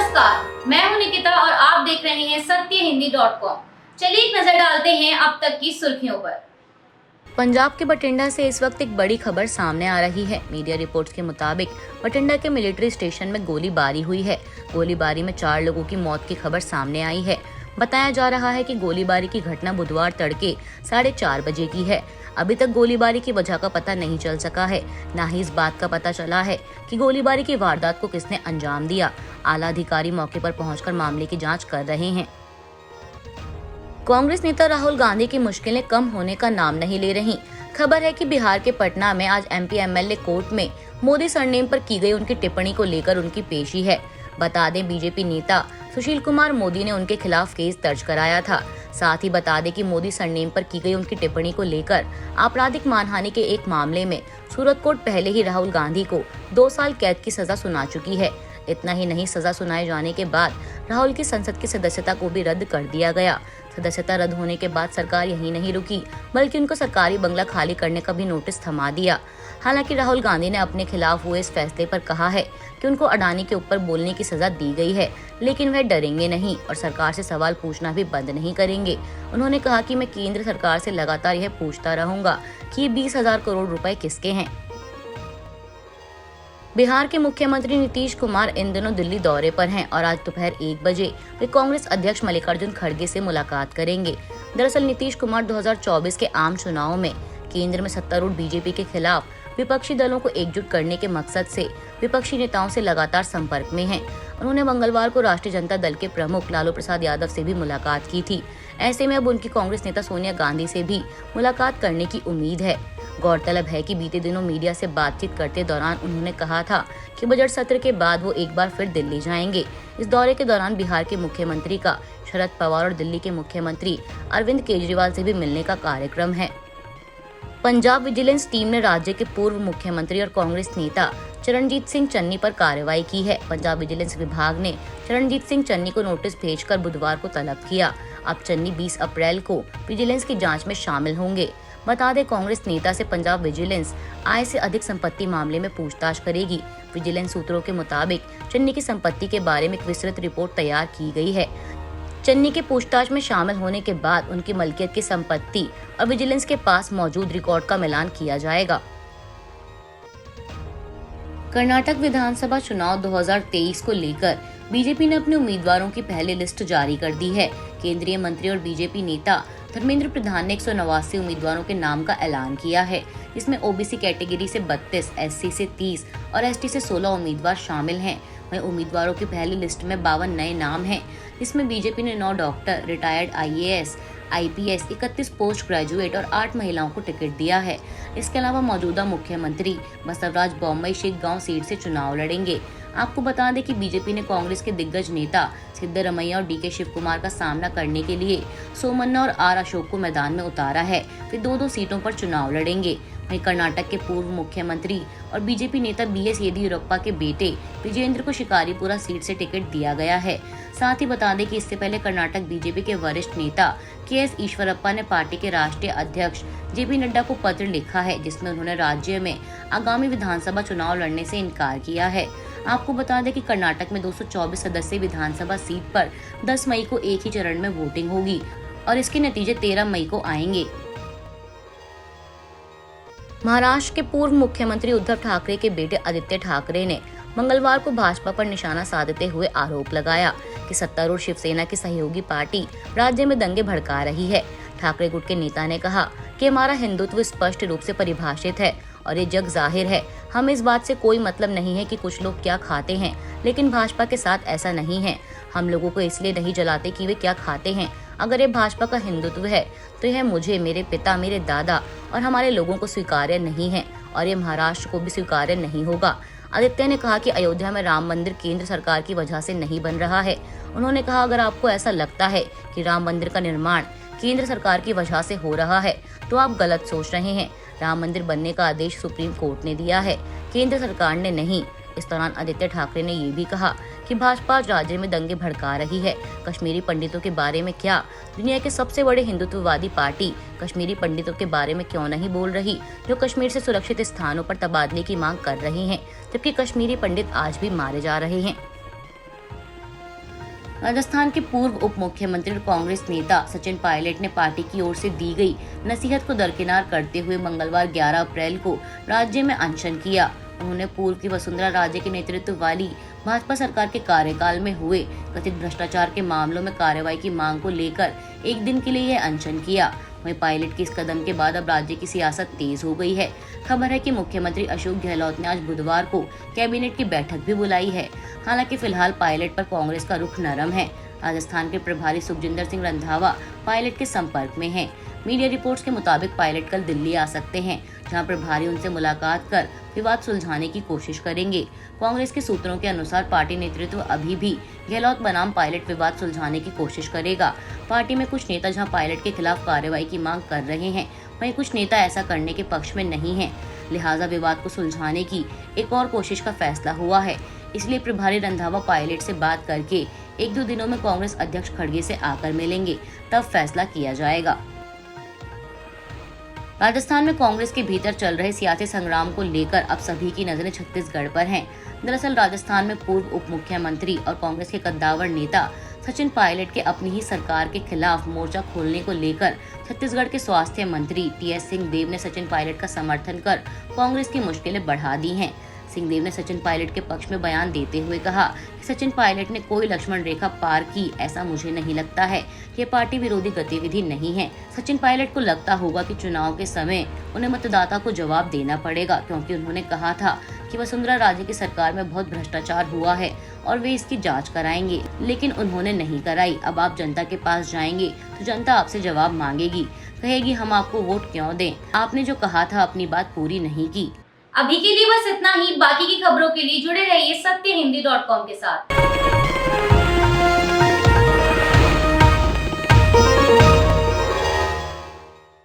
नमस्कार, मैं हूं निकिता और आप देख रहे हैं सत्यहिंदी.com। चलिए एक नजर डालते हैं अब तक की सुर्खियों पर। पंजाब के बठिंडा से इस वक्त एक बड़ी खबर सामने आ रही है। मीडिया रिपोर्ट्स के मुताबिक बठिंडा के मिलिट्री स्टेशन में गोलीबारी हुई है। गोलीबारी में 4 लोगों की मौत की खबर सामने आई है। बताया जा रहा है कि गोलीबारी की घटना बुधवार तड़के 4:30 बजे की है। अभी तक गोलीबारी की वजह का पता नहीं चल सका है, न ही इस बात का पता चला है कि गोलीबारी की वारदात को किसने अंजाम दिया। आला अधिकारी मौके पर पहुंचकर मामले की जांच कर रहे हैं। कांग्रेस नेता राहुल गांधी की मुश्किलें कम होने का नाम नहीं ले रही। खबर है कि बिहार के पटना में आज एमपी एमएलए कोर्ट में मोदी सरनेम पर की गई उनकी टिप्पणी को लेकर उनकी पेशी है। बता दें, बीजेपी नेता सुशील कुमार मोदी ने उनके खिलाफ केस दर्ज कराया था। साथ ही बता दें कि मोदी सरनेम पर की गई उनकी टिप्पणी को लेकर आपराधिक मानहानि के एक मामले में सूरत कोर्ट पहले ही राहुल गांधी को 2 साल कैद की सजा सुना चुकी है। इतना ही नहीं, सजा सुनाए जाने के बाद राहुल की संसद की सदस्यता को भी रद्द कर दिया गया। सदस्यता रद्द होने के बाद सरकार यहीं नहीं रुकी, बल्कि उनको सरकारी बंगला खाली करने का भी नोटिस थमा दिया। हालांकि राहुल गांधी ने अपने खिलाफ हुए इस फैसले पर कहा है कि उनको अडानी के ऊपर बोलने की सजा दी गई है, लेकिन वह डरेंगे नहीं और सरकार से सवाल पूछना भी बंद नहीं करेंगे। उन्होंने कहा कि मैं केंद्र सरकार से लगातार यह पूछता रहूंगा कि 20,000 करोड़ रुपए किसके हैं। बिहार के मुख्यमंत्री नीतीश कुमार इन दिनों दिल्ली दौरे पर हैं और आज दोपहर 1 बजे वे कांग्रेस अध्यक्ष मल्लिकार्जुन खड़गे से मुलाकात करेंगे। दरअसल नीतीश कुमार 2024 के आम चुनाव में केंद्र में सत्तारूढ़ बीजेपी के खिलाफ विपक्षी दलों को एकजुट करने के मकसद से विपक्षी नेताओं से लगातार संपर्क में हैं। उन्होंने मंगलवार को राष्ट्रीय जनता दल के प्रमुख लालू प्रसाद यादव से भी मुलाकात की थी। ऐसे में अब उनकी कांग्रेस नेता सोनिया गांधी से भी मुलाकात करने की उम्मीद है। गौरतलब है कि बीते दिनों मीडिया से बातचीत करते दौरान उन्होंने कहा था कि बजट सत्र के बाद वो एक बार फिर दिल्ली जाएंगे। इस दौरे के दौरान बिहार के मुख्यमंत्री का शरद पवार और दिल्ली के मुख्यमंत्री अरविंद केजरीवाल से भी मिलने का कार्यक्रम है। पंजाब विजिलेंस टीम ने राज्य के पूर्व मुख्यमंत्री और कांग्रेस नेता चरणजीत सिंह चन्नी पर कार्रवाई की है। पंजाब विजिलेंस विभाग ने चरणजीत सिंह चन्नी को नोटिस भेजकर बुधवार को तलब किया। अब चन्नी 20 अप्रैल को विजिलेंस की जांच में शामिल होंगे। बता दें, कांग्रेस नेता से पंजाब विजिलेंस आय से अधिक संपत्ति मामले में पूछताछ करेगी। विजिलेंस सूत्रों के मुताबिक चन्नी की संपत्ति के बारे में एक विस्तृत रिपोर्ट तैयार की गई है। चन्नी के पूछताछ में शामिल होने के बाद उनकी मलकियत की संपत्ति और विजिलेंस के पास मौजूद रिकॉर्ड का मिलान किया जाएगा। कर्नाटक विधानसभा चुनाव 2023 को लेकर बीजेपी ने अपने उम्मीदवारों की पहली लिस्ट जारी कर दी है। केंद्रीय मंत्री और बीजेपी नेता धर्मेंद्र प्रधान ने 189 उम्मीदवारों के नाम का ऐलान किया है। इसमें ओबीसी कैटेगरी से 32, एससी से 30 और एसटी से 16 उम्मीदवार शामिल हैं। वहीं उम्मीदवारों की पहली लिस्ट में 52 नए नाम हैं। इसमें बीजेपी ने 9 doctor, retired IAS, IPS, 31 post graduate और 8 महिलाओं को टिकट दिया है। इसके अलावा मौजूदा मुख्यमंत्री बसवराज बोम्मई शिवगांव सीट से चुनाव लड़ेंगे। आपको बता दें कि बीजेपी ने कांग्रेस के दिग्गज नेता सिद्धरमैया और डीके शिव कुमार का सामना करने के लिए सोमन्ना और आर अशोक को मैदान में उतारा है। वे 2-2 सीटों पर चुनाव लड़ेंगे। वहीं कर्नाटक के पूर्व मुख्यमंत्री और बीजेपी नेता बीएस येदियुरप्पा के बेटे विजेंद्र को शिकारीपुरा सीट से टिकट दिया गया है। साथ ही बता दें कि इससे पहले कर्नाटक बीजेपी के वरिष्ठ नेता केएस ईश्वरप्पा ने पार्टी के राष्ट्रीय अध्यक्ष जेपी नड्डा को पत्र लिखा है, जिसमें उन्होंने राज्य में आगामी विधानसभा चुनाव लड़ने से इनकार किया है। आपको बता दें कि कर्नाटक में 224 सदस्यीय विधानसभा सीट पर 10 मई को एक ही चरण में वोटिंग होगी और इसके नतीजे 13 मई को आएंगे। महाराष्ट्र के पूर्व मुख्यमंत्री उद्धव ठाकरे के बेटे आदित्य ठाकरे ने मंगलवार को भाजपा पर निशाना साधते हुए आरोप लगाया कि सत्तारूढ़ शिवसेना की सहयोगी पार्टी राज्य में दंगे भड़का रही है। ठाकरे गुट के नेता ने कहा कि हमारा हिंदुत्व स्पष्ट रूप से परिभाषित है और ये जग जाहिर है। हमें इस बात से कोई मतलब नहीं है कि कुछ लोग क्या खाते हैं, लेकिन भाजपा के साथ ऐसा नहीं है। हम लोगों को इसलिए नहीं जलाते कि वे क्या खाते हैं। अगर ये भाजपा का हिंदुत्व है तो यह मुझे, मेरे पिता, मेरे दादा और हमारे लोगों को स्वीकार्य नहीं है और ये महाराष्ट्र को भी स्वीकार्य नहीं होगा। आदित्य ने कहा कि अयोध्या में राम मंदिर केंद्र सरकार की वजह से नहीं बन रहा है। उन्होंने कहा, अगर आपको ऐसा लगता है कि राम मंदिर का निर्माण केंद्र सरकार की वजह से हो रहा है तो आप गलत सोच रहे हैं। राम मंदिर बनने का आदेश सुप्रीम कोर्ट ने दिया है, केंद्र सरकार ने नहीं। इस दौरान आदित्य ठाकरे ने ये भी कहा कि भाजपा राज्य में दंगे भड़का रही है। कश्मीरी पंडितों के बारे में क्या? दुनिया के सबसे बड़े हिंदुत्ववादी पार्टी कश्मीरी पंडितों के बारे में क्यों नहीं बोल रही, जो कश्मीर से सुरक्षित स्थानों पर तबादले की मांग कर रही हैं, जबकि कश्मीरी पंडित आज भी मारे जा रहे हैं। राजस्थान के पूर्व उप मुख्यमंत्री और कांग्रेस नेता सचिन पायलट ने पार्टी की ओर से दी गई नसीहत को दरकिनार करते हुए मंगलवार 11 अप्रैल को राज्य में अनशन किया। उन्होंने पूर्व की वसुंधरा राजे के नेतृत्व वाली भाजपा सरकार के कार्यकाल में हुए कथित भ्रष्टाचार के मामलों में कार्रवाई की मांग को लेकर एक दिन के लिए यह अनशन किया। वहीं पायलट के इस कदम के बाद अब राज्य की सियासत तेज हो गई है। खबर है कि मुख्यमंत्री अशोक गहलोत ने आज बुधवार को कैबिनेट की बैठक भी बुलाई है। हालांकि फिलहाल पायलट पर कांग्रेस का रुख नरम है। राजस्थान के प्रभारी सुखजिंदर सिंह रंधावा पायलट के संपर्क में हैं। मीडिया रिपोर्ट्स के मुताबिक पायलट कल दिल्ली आ सकते हैं, जहां प्रभारी उनसे मुलाकात कर विवाद सुलझाने की कोशिश करेंगे। कांग्रेस के सूत्रों के अनुसार पार्टी नेतृत्व अभी भी गहलोत बनाम पायलट विवाद सुलझाने की कोशिश करेगा। पार्टी में कुछ नेता जहां पायलट के खिलाफ कार्रवाई की मांग कर रहे हैं, वहीं कुछ नेता ऐसा करने के पक्ष में नहीं हैं। लिहाजा विवाद को सुलझाने की एक और कोशिश का फैसला हुआ है। इसलिए प्रभारी रंधावा पायलट से बात करके 1-2 दिनों में कांग्रेस अध्यक्ष खड़गे से आकर मिलेंगे, तब फैसला किया जाएगा। राजस्थान में कांग्रेस के भीतर चल रहे सियासी संग्राम को लेकर अब सभी की नजरें छत्तीसगढ़ पर हैं। दरअसल राजस्थान में पूर्व उप मुख्यमंत्री और कांग्रेस के कद्दावर नेता सचिन पायलट के अपनी ही सरकार के खिलाफ मोर्चा खोलने को लेकर छत्तीसगढ़ के स्वास्थ्य मंत्री टीएस सिंहदेव ने सचिन पायलट का समर्थन कर कांग्रेस की मुश्किलें बढ़ा दी हैं। सिंहदेव ने सचिन पायलट के पक्ष में बयान देते हुए कहा कि सचिन पायलट ने कोई लक्ष्मण रेखा पार की, ऐसा मुझे नहीं लगता है। ये पार्टी विरोधी गतिविधि नहीं है। सचिन पायलट को लगता होगा कि चुनाव के समय उन्हें मतदाता को जवाब देना पड़ेगा, क्योंकि उन्होंने कहा था कि वसुंधरा राजे की सरकार में बहुत भ्रष्टाचार हुआ है और वे इसकी जांच कराएंगे, लेकिन उन्होंने नहीं कराई। अब आप जनता के पास जाएंगे तो जनता आपसे जवाब मांगेगी, कहेगी हम आपको वोट क्यों दें, आपने जो कहा था अपनी बात पूरी नहीं की। अभी के लिए बस इतना ही। बाकी की खबरों के लिए जुड़े रहिए सत्यहिंदी.com के साथ।